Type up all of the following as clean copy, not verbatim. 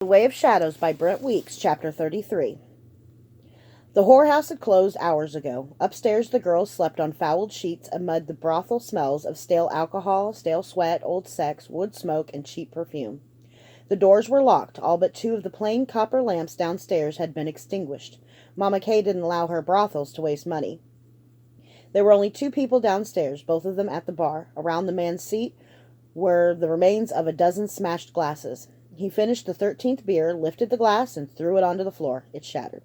The Way of Shadows by Brent Weeks, Chapter 33. The whorehouse had closed hours ago. Upstairs the girls slept on fouled sheets amid the brothel smells of stale alcohol, stale sweat, old sex, wood smoke, and cheap perfume. The doors were locked. All but two of the plain copper lamps downstairs had been extinguished. Mama Kay didn't allow her brothels to waste money. There were only two people downstairs, both of them at the bar. Around the man's seat were the remains of a dozen smashed glasses. He finished the 13th beer, lifted the glass, and threw it onto the floor. It shattered.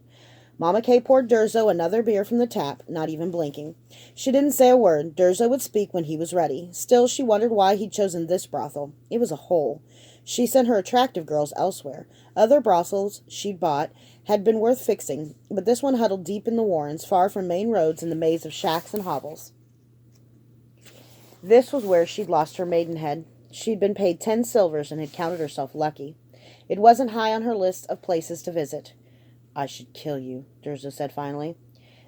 Mama Kay poured Durzo another beer from the tap, not even blinking. She didn't say a word. Durzo would speak when he was ready. Still, she wondered why he'd chosen this brothel. It was a hole. She sent her attractive girls elsewhere. Other brothels she'd bought had been worth fixing, but this one huddled deep in the warrens, far from main roads in the maze of shacks and hovels. This was where she'd lost her maidenhead. She'd been paid 10 silvers and had counted herself lucky. It wasn't high on her list of places to visit. "I should kill you," Durzo said finally.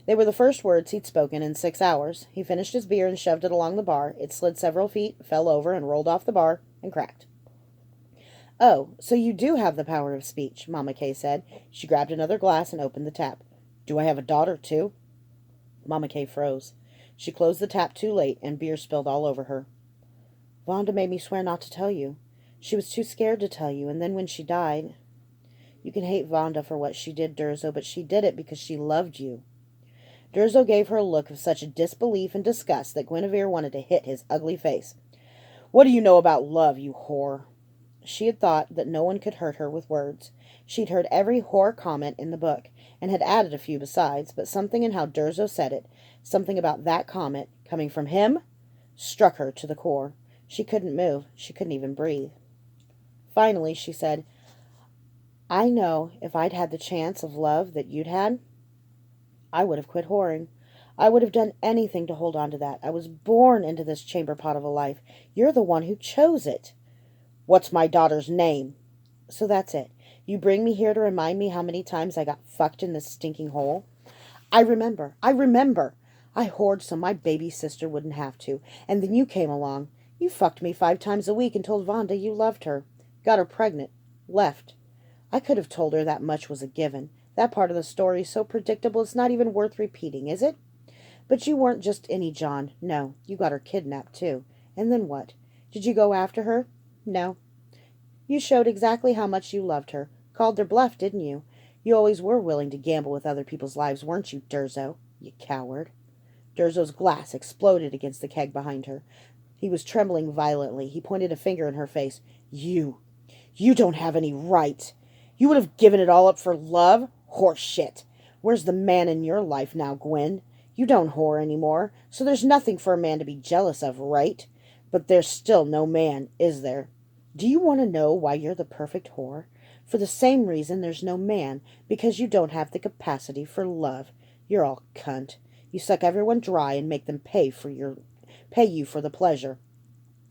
They were the first words he'd spoken in 6 hours. He finished his beer and shoved it along the bar. It slid several feet, fell over, and rolled off the bar, and cracked. "Oh, so you do have the power of speech," Mama Kay said. She grabbed another glass and opened the tap. "Do I have a daughter, too?" Mama Kay froze. She closed the tap too late, and beer spilled all over her. "Vonda made me swear not to tell you. She was too scared to tell you, and then when she died... You can hate Vonda for what she did, Durzo, but she did it because she loved you." Durzo gave her a look of such disbelief and disgust that Guinevere wanted to hit his ugly face. "What do you know about love, you whore?" She had thought that no one could hurt her with words. She'd heard every whore comment in the book, and had added a few besides, but something in how Durzo said it, something about that comment, coming from him, struck her to the core. She couldn't move. She couldn't even breathe. Finally, she said, "I know if I'd had the chance of love that you'd had, I would have quit whoring. I would have done anything to hold on to that. I was born into this chamber pot of a life. You're the one who chose it." "What's my daughter's name?" "So that's it. You bring me here to remind me how many times I got fucked in this stinking hole?" I remember. I whored so my baby sister wouldn't have to. And then you came along. You fucked me 5 times a week and told Vonda you loved her. Got her pregnant. Left. I could have told her that much was a given. That part of the story is so predictable it's not even worth repeating, is it? But you weren't just any John. No, you got her kidnapped, too. And then what? Did you go after her? No. You showed exactly how much you loved her. Called her bluff, didn't you? You always were willing to gamble with other people's lives, weren't you, Durzo? You coward. Durzo's glass exploded against the keg behind her. He was trembling violently. He pointed a finger in her face. You don't have any right. You would have given it all up for love? Horse shit. Where's the man in your life now, Gwen? You don't whore anymore, so there's nothing for a man to be jealous of, right? But there's still no man, is there? Do you want to know why you're the perfect whore? For the same reason there's no man, because you don't have the capacity for love. You're all cunt. You suck everyone dry and make them pay you for the pleasure.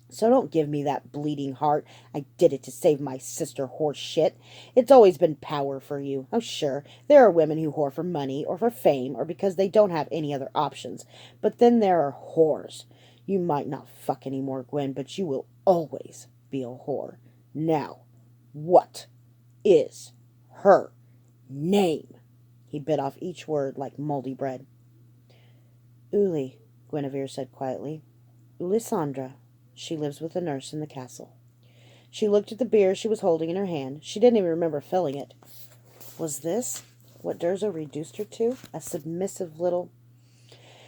So don't give me that bleeding heart. I did it to save my sister, horse shit. It's always been power for you. Oh, sure, there are women who whore for money or for fame or because they don't have any other options. But then there are whores. You might not fuck anymore, Gwen, but you will always be a whore. Now, what is her name?" He bit off each word like moldy bread. "Uli," Guinevere said quietly. "Ulisandra. She lives with a nurse in the castle." She looked at the beer she was holding in her hand. She didn't even remember filling it. Was this what Durzo reduced her to? A submissive little...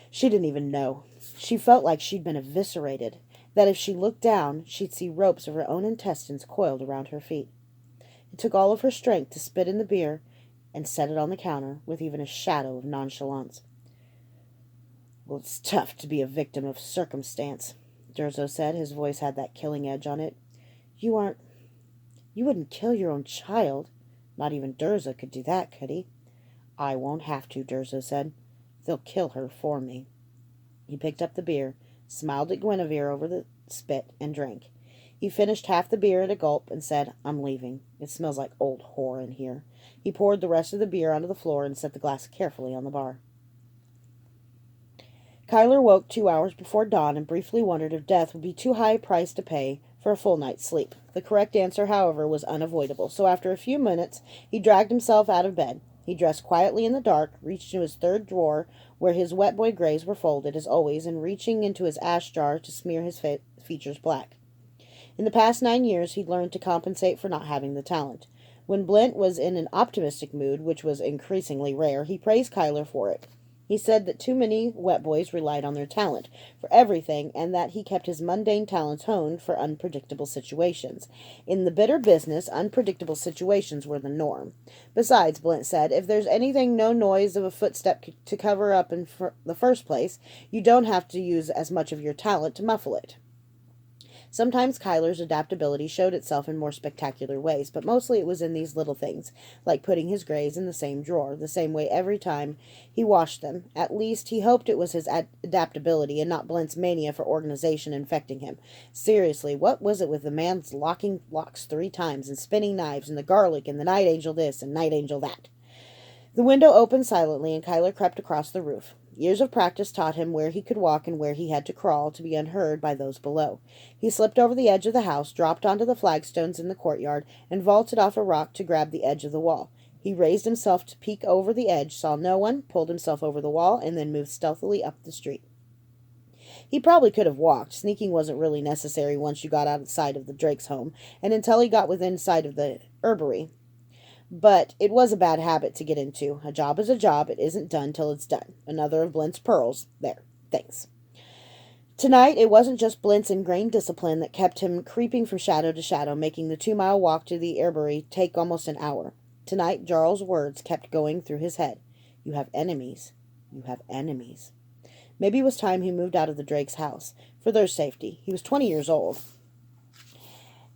She didn't even know. She felt like she'd been eviscerated, that if she looked down, she'd see ropes of her own intestines coiled around her feet. It took all of her strength to spit in the beer and set it on the counter with even a shadow of nonchalance. "Well, it's tough to be a victim of circumstance," Durzo said. His voice had that killing edge on it. You wouldn't kill your own child. Not even Durzo could do that, could he?" "I won't have to," Durzo said. "They'll kill her for me." He picked up the beer, smiled at Guinevere over the spit, and drank. He finished half the beer at a gulp and said, "I'm leaving. It smells like old whore in here." He poured the rest of the beer onto the floor and set the glass carefully on the bar. Kyler woke 2 hours before dawn and briefly wondered if death would be too high a price to pay for for a full night's sleep. The correct answer, however, was unavoidable, so after a few minutes he dragged himself out of bed. He dressed quietly in the dark, reached into his third drawer, where his wet boy grays were folded, as always, and reaching into his ash jar to smear his features black. In the past 9 years, he'd learned to compensate for not having the talent. When Brent was in an optimistic mood, which was increasingly rare, he praised Kyler for it. He said that too many wet boys relied on their talent for everything, and that he kept his mundane talents honed for unpredictable situations. In the bitter business, unpredictable situations were the norm. Besides, Blint said, if there's anything no noise of a footstep to cover up in the first place, you don't have to use as much of your talent to muffle it. Sometimes Kyler's adaptability showed itself in more spectacular ways, but mostly it was in these little things, like putting his grays in the same drawer, the same way every time he washed them. At least he hoped it was his adaptability and not Blint's mania for organization infecting him. Seriously, what was it with the man's locking locks 3 times and spinning knives and the garlic and the night angel this and night angel that? The window opened silently, and Kyler crept across the roof. Years of practice taught him where he could walk and where he had to crawl to be unheard by those below. He slipped over the edge of the house, dropped onto the flagstones in the courtyard, and vaulted off a rock to grab the edge of the wall. He raised himself to peek over the edge, saw no one, pulled himself over the wall, and then moved stealthily up the street. He probably could have walked. Sneaking wasn't really necessary once you got out of sight of the Drake's home, and until he got within sight of the herbery. But it was a bad habit to get into. A job is a job. It isn't done till it's done. Another of Blint's pearls. There. Thanks. Tonight, it wasn't just Blint's ingrained discipline that kept him creeping from shadow to shadow, making the 2-mile walk to the herbery take almost an hour. Tonight, Jarl's words kept going through his head. You have enemies. You have enemies. Maybe it was time he moved out of the Drake's house. For their safety. He was 20 years old.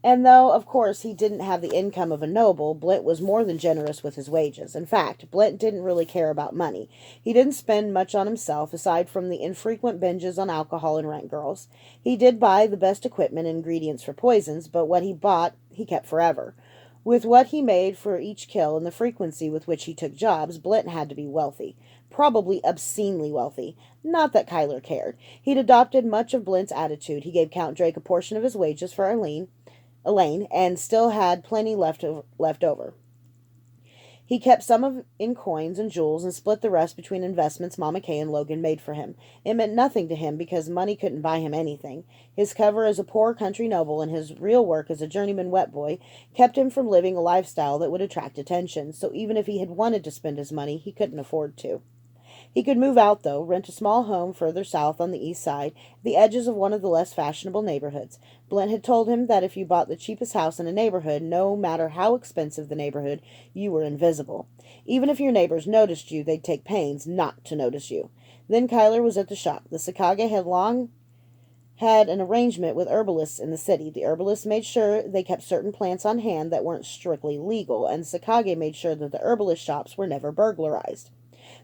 And though, of course, he didn't have the income of a noble, Blint was more than generous with his wages. In fact, Blint didn't really care about money. He didn't spend much on himself, aside from the infrequent binges on alcohol and rent girls. He did buy the best equipment and ingredients for poisons, but what he bought, he kept forever. With what he made for each kill and the frequency with which he took jobs, Blint had to be wealthy. Probably obscenely wealthy. Not that Kyler cared. He'd adopted much of Blint's attitude. He gave Count Drake a portion of his wages for Elaine, and still had plenty left over. He kept some in coins and jewels and split the rest between investments Mama Kay and Logan made for him. It meant nothing to him because money couldn't buy him anything. His cover as a poor country noble and his real work as a journeyman wet boy kept him from living a lifestyle that would attract attention, so even if he had wanted to spend his money, he couldn't afford to. He could move out, though, rent a small home further south on the east side, at the edges of one of the less fashionable neighborhoods. Blint had told him that if you bought the cheapest house in a neighborhood, no matter how expensive the neighborhood, you were invisible. Even if your neighbors noticed you, they'd take pains not to notice you. Then Kyler was at the shop. The Sakage had long had an arrangement with herbalists in the city. The herbalists made sure they kept certain plants on hand that weren't strictly legal, and Sakage made sure that the herbalist shops were never burglarized.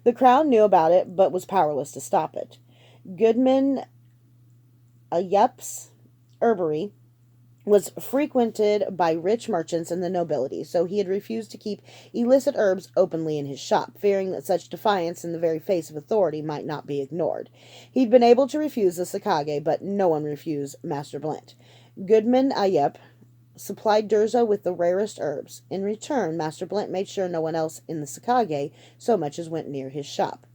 The crowd knew about it, but was powerless to stop it. Goodman Ayup's herbery was frequented by rich merchants and the nobility, so he had refused to keep illicit herbs openly in his shop, fearing that such defiance in the very face of authority might not be ignored. He'd been able to refuse the Sakage, but no one refused Master Blint. Goodman Ayup supplied Durza with the rarest herbs. In return, Master Blint made sure no one else in the Sakage so much as went near his shop.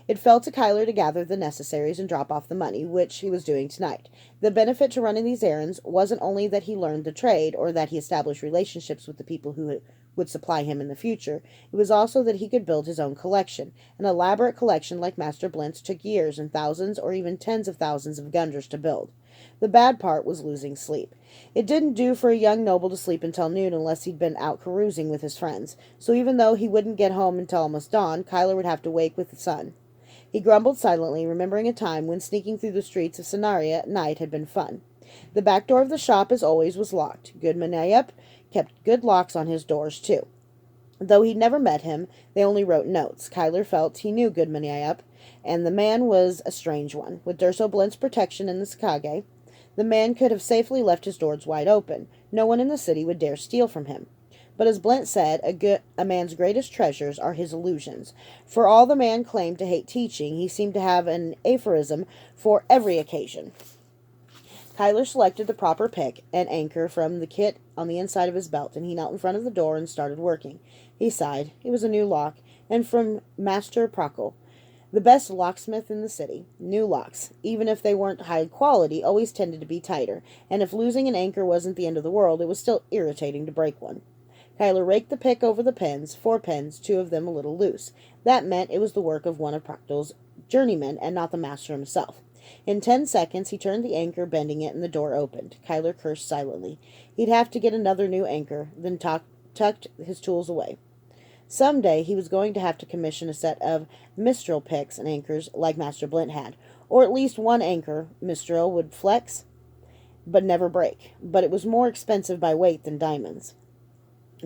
It fell to Kyler to gather the necessaries and drop off the money, which he was doing tonight. The benefit to running these errands wasn't only that he learned the trade, or that he established relationships with the people who would supply him in the future. It was also that he could build his own collection. An elaborate collection like Master Blint's took years and thousands or even tens of thousands of gunders to build. The bad part was losing sleep. It didn't do for a young noble to sleep until noon unless he'd been out carousing with his friends. So even though he wouldn't get home until almost dawn, Kyler would have to wake with the sun. He grumbled silently, remembering a time when sneaking through the streets of Sanaria at night had been fun. The back door of the shop, as always, was locked. Goodman Ayup kept good locks on his doors, too. Though he'd never met him, they only wrote notes. Kyler felt he knew Goodman Ayup, and the man was a strange one. With Durso Blint's protection in the Sakage, the man could have safely left his doors wide open. No one in the city would dare steal from him. But as Blint said, a man's greatest treasures are his illusions. For all the man claimed to hate teaching, he seemed to have an aphorism for every occasion. Kyler selected the proper pick and anchor from the kit on the inside of his belt, and he knelt in front of the door and started working. He sighed. It was a new lock, and from Master Procol, the best locksmith in the city. New locks, even if they weren't high quality, always tended to be tighter, and if losing an anchor wasn't the end of the world, it was still irritating to break one. Kyler raked the pick over the pins, 4 pins, 2 of them a little loose. That meant it was the work of one of Proctor's journeymen and not the master himself. In 10 seconds, he turned the anchor, bending it, and the door opened. Kyler cursed silently. He'd have to get another new anchor, then tucked his tools away. Some day he was going to have to commission a set of Mistral picks and anchors like Master Blint had, or at least one anchor Mistral would flex but never break, but it was more expensive by weight than diamonds.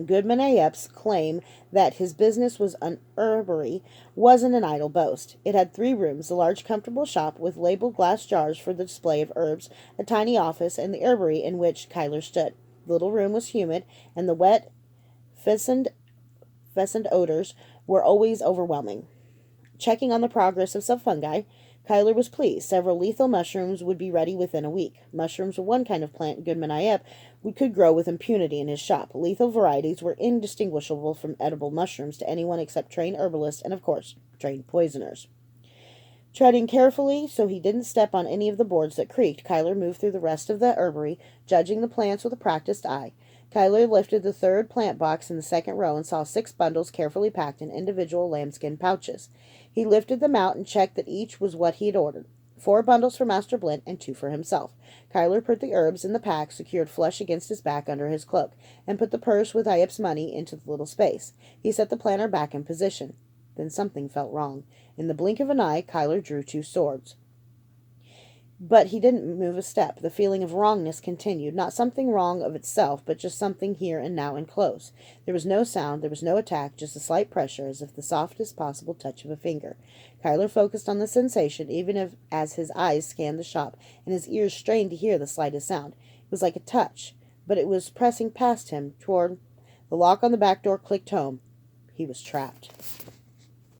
Goodman Ayep's claim that his business was an herbery wasn't an idle boast. It had 3 rooms, a large comfortable shop with labeled glass jars for the display of herbs, a tiny office, and the herbery in which Kyler stood. The little room was humid, and the wet, pheasant odors were always overwhelming. Checking on the progress of some fungi, Kyler was pleased. Several lethal mushrooms would be ready within a week. Mushrooms were one kind of plant Goodman Ayep could grow with impunity in his shop. Lethal varieties were indistinguishable from edible mushrooms to anyone except trained herbalists and, of course, trained poisoners. Treading carefully so he didn't step on any of the boards that creaked, Kyler moved through the rest of the herbery, judging the plants with a practiced eye. Kyler lifted the 3rd plant box in the 2nd row and saw 6 bundles carefully packed in individual lambskin pouches. He lifted them out and checked that each was what he had ordered. 4 bundles for Master Blint and 2 for himself. Kyler put the herbs in the pack, secured flush against his back under his cloak, and put the purse with Ayep's money into the little space. He set the planter back in position. Then something felt wrong. In the blink of an eye, Kyler drew 2 swords. But he didn't move a step. The feeling of wrongness continued. Not something wrong of itself, but just something here and now and close. There was no sound, there was no attack, just a slight pressure, as if the softest possible touch of a finger. Kyler focused on the sensation, even as his eyes scanned the shop, and his ears strained to hear the slightest sound. It was like a touch, but it was pressing past him toward the lock on the back door clicked home. He was trapped.